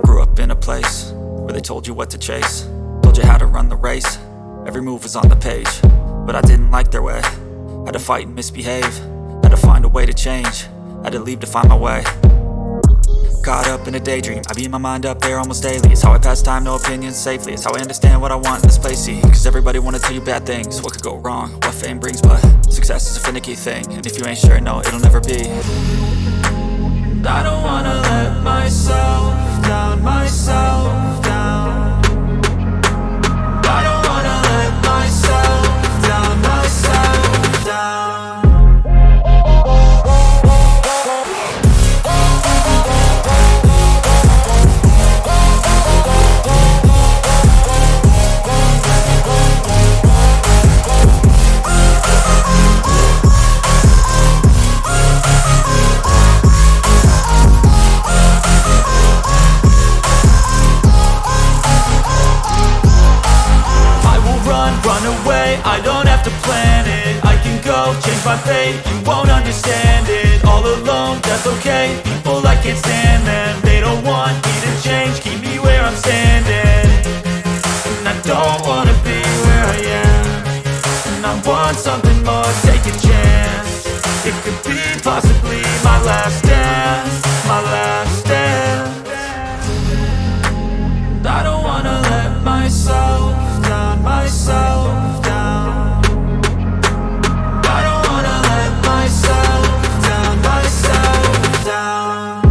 grew up in a place where they told you what to chase, told you how to run the race. Every move was on the page, but I didn't like their way. Had to fight and misbehave, had to find a way to change, had to leave to find my way. Caught up in a daydream, I beat my mind up there almost daily. It's how I pass time, no opinions safely. It's how I understand what I want in this place, see. Cause everybody wanna tell you bad things, what could go wrong, what fame brings. But success is a finicky thing, and if you ain't sure, no, it'll never be. I don't wanna let myself down, myself down. I don't wanna let myself down, myself down. Run away, I don't have to plan it. I can go, change my fate, you won't understand it. All alone, that's okay, people I can't stand them. They don't want me to change, keep me where I'm standing. And I don't wanna be where I am, and I want something more, take a chance. It could be possibly my last dance, my last dance. I don't wanna let myself down, myself down. I don't wanna let myself down, myself down.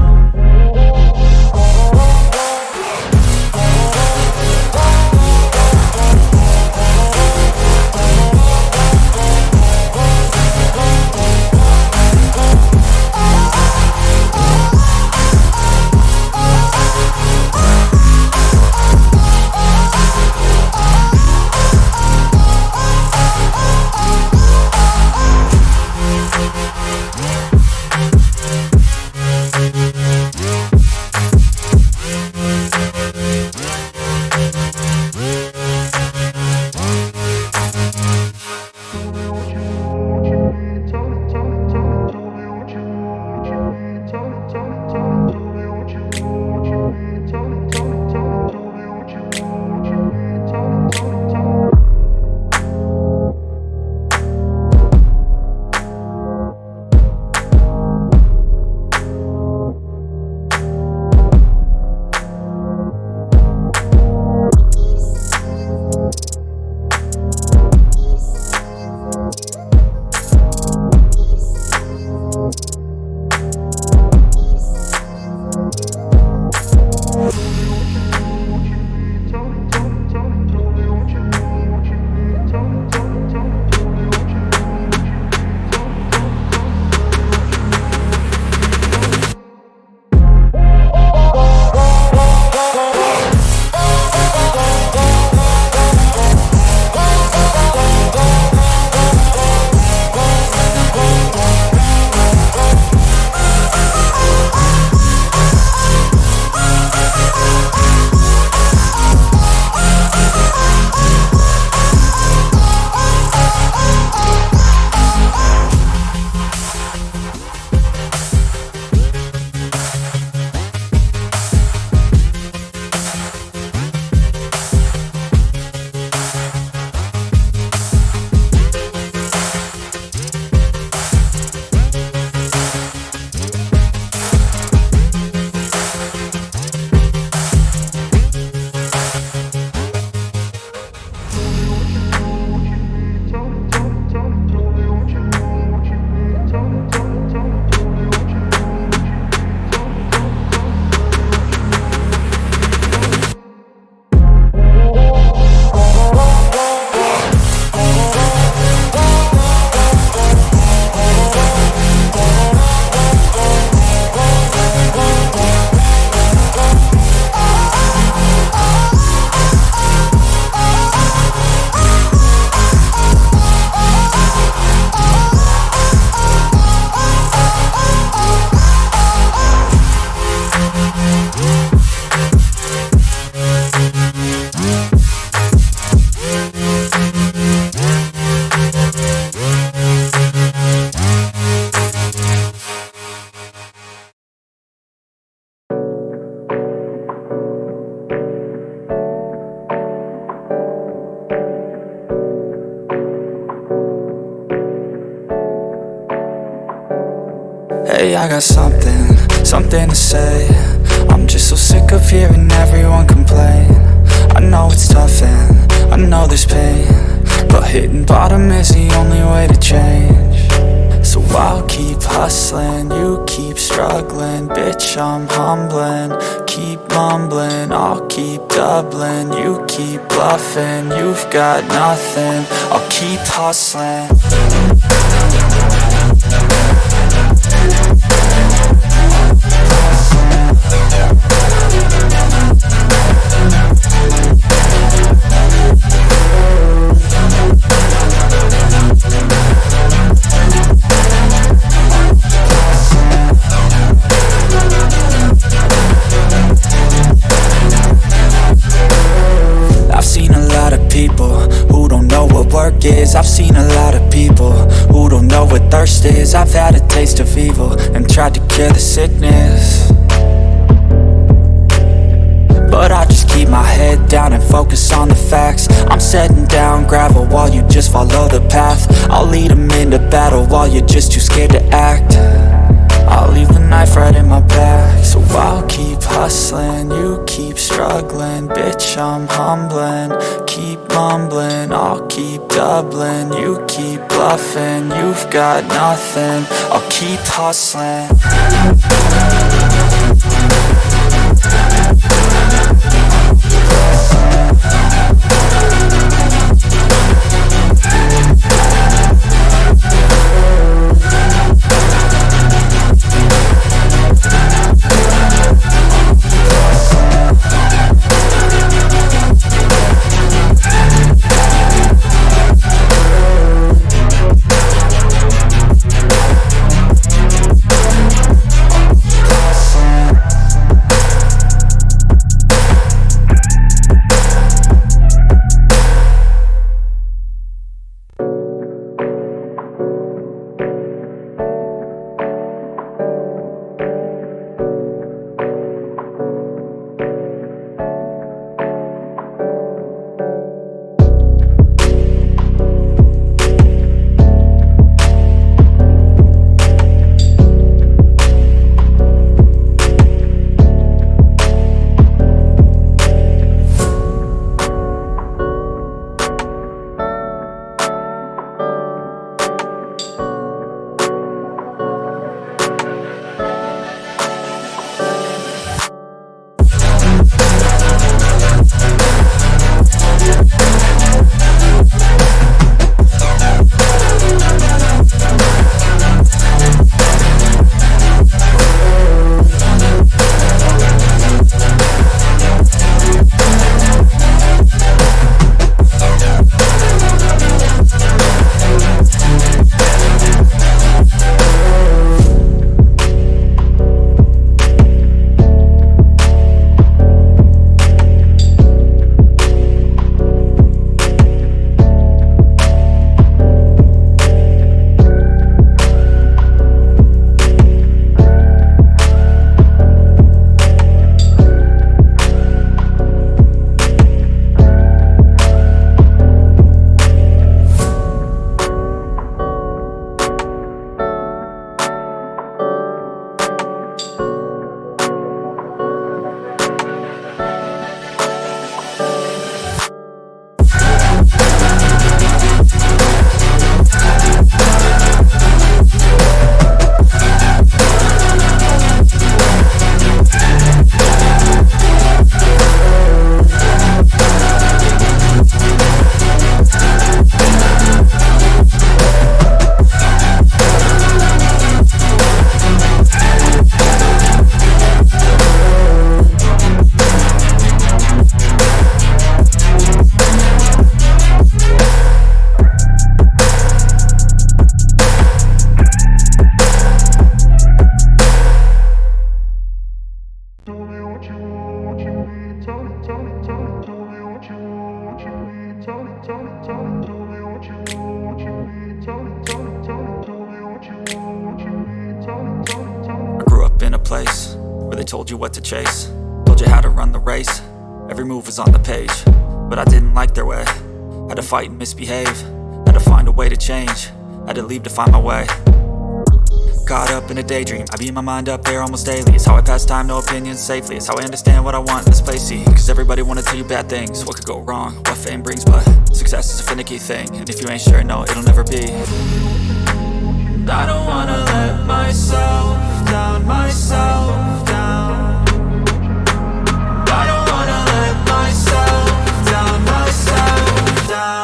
Hey, I got something to say. I'm just so sick of hearing everyone complain. I know it's tough and I know there's pain, but hitting bottom is the only way to change. So I'll keep hustling, you keep struggling. Bitch, I'm humbling, keep mumbling. I'll keep doubling, you keep bluffing. You've got nothing, I'll keep hustling. I've seen a lot of people who don't know what work is. I've seen a lot of people who don't know what thirst is. I've had a taste of evil and tried to cure the sickness, but I just keep my head down and focus on the facts. I'm setting down gravel while you just follow the path. I'll lead them into battle while you're just too scared to act. I'll leave the knife right in my back. So I'll keep hustling, you keep struggling. Bitch, I'm humbling, keep mumbling. I'll keep doubling, you keep bluffing. You've got nothing, I'll keep hustling. place where they told you what to chase, told you how to run the race. Every move was on the page, but I didn't like their way. Had to fight and misbehave, had to find a way to change, had to leave to find my way. caught up in a daydream. I beat my mind up there almost daily. It's how I pass time, no opinions safely. It's how I understand what I want in this place, see. Cause everybody wanna tell you bad things. What could go wrong, what fame brings. But success is a finicky thing, and if you ain't sure, no, it'll never be. I don't wanna let myself down, myself down. I don't wanna let myself down, myself down.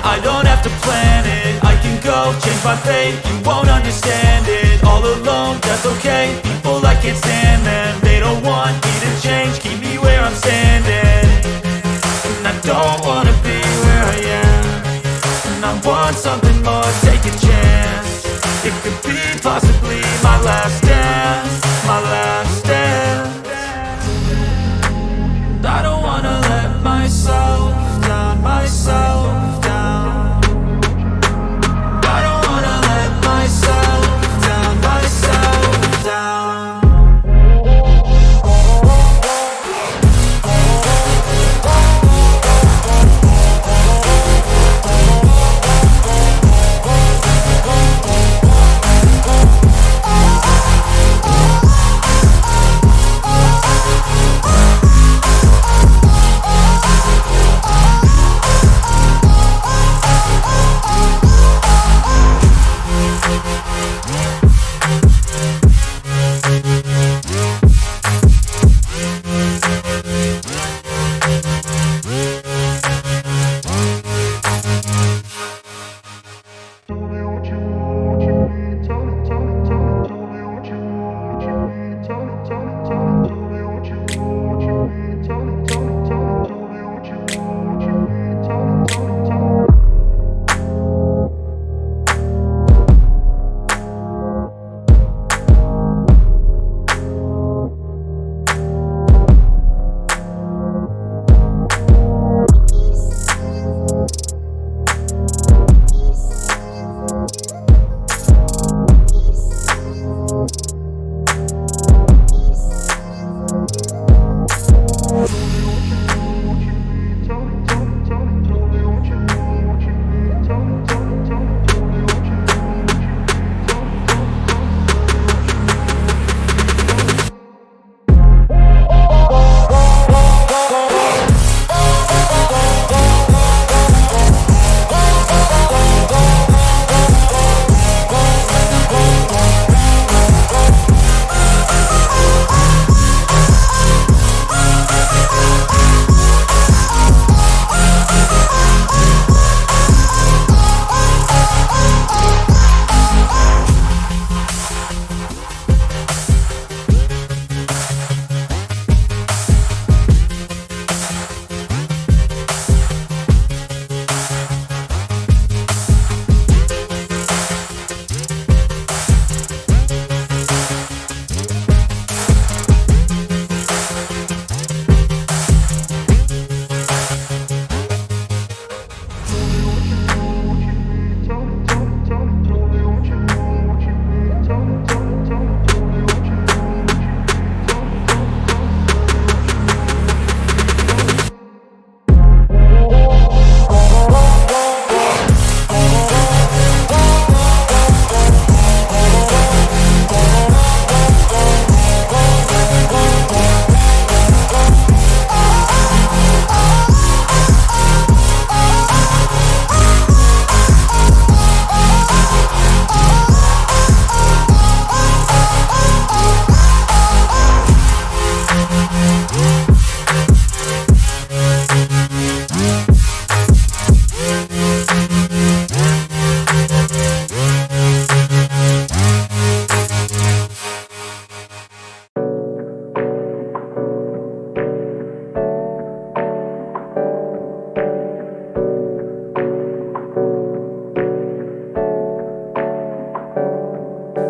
I don't have to plan it, I can go change my fate. You won't understand it, all alone, that's okay. People I can't stand them, they don't want me to change. Keep me where I'm standing, and I don't wanna be where I am. And I want something more, take a chance. It could be possibly my last dance, my last dance. I don't wanna let myself down, myself down. I don't wanna let myself down, myself down.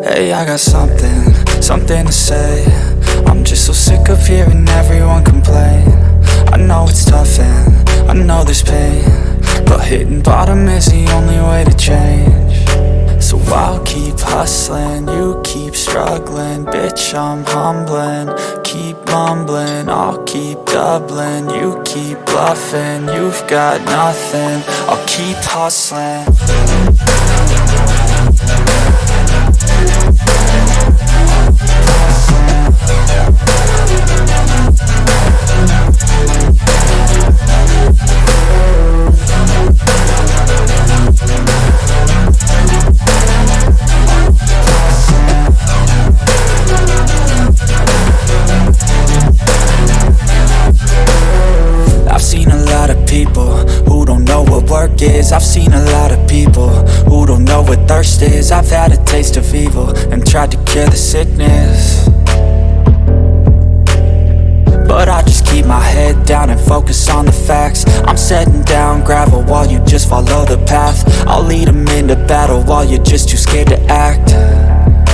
Hey, I got something to say. I'm just So sick of hearing everyone complain. I know it's tough and I know there's pain, but hitting bottom is the only way to change. So I'll keep hustling, you keep struggling. Bitch, I'm humbling, keep mumbling. I'll keep doubling, you keep bluffing. You've got nothing, I'll keep hustling. I've seen a lot of people who don't know what work is. I've seen a lot of people who don't know what thirst is. I've had a taste of evil and tried to cure the sickness, but I just keep my head down and focus on the facts. I'm setting down gravel while you just follow the path. I'll lead them into battle while you're just too scared to act.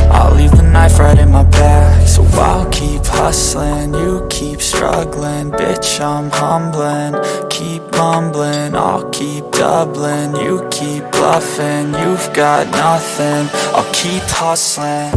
I'll leave the knife right in my back. So I'll keep hustling, you keep struggling. Bitch, I'm humbling, keep mumbling. I'll keep doubling, you keep bluffing. You've got nothing, I'll keep hustling.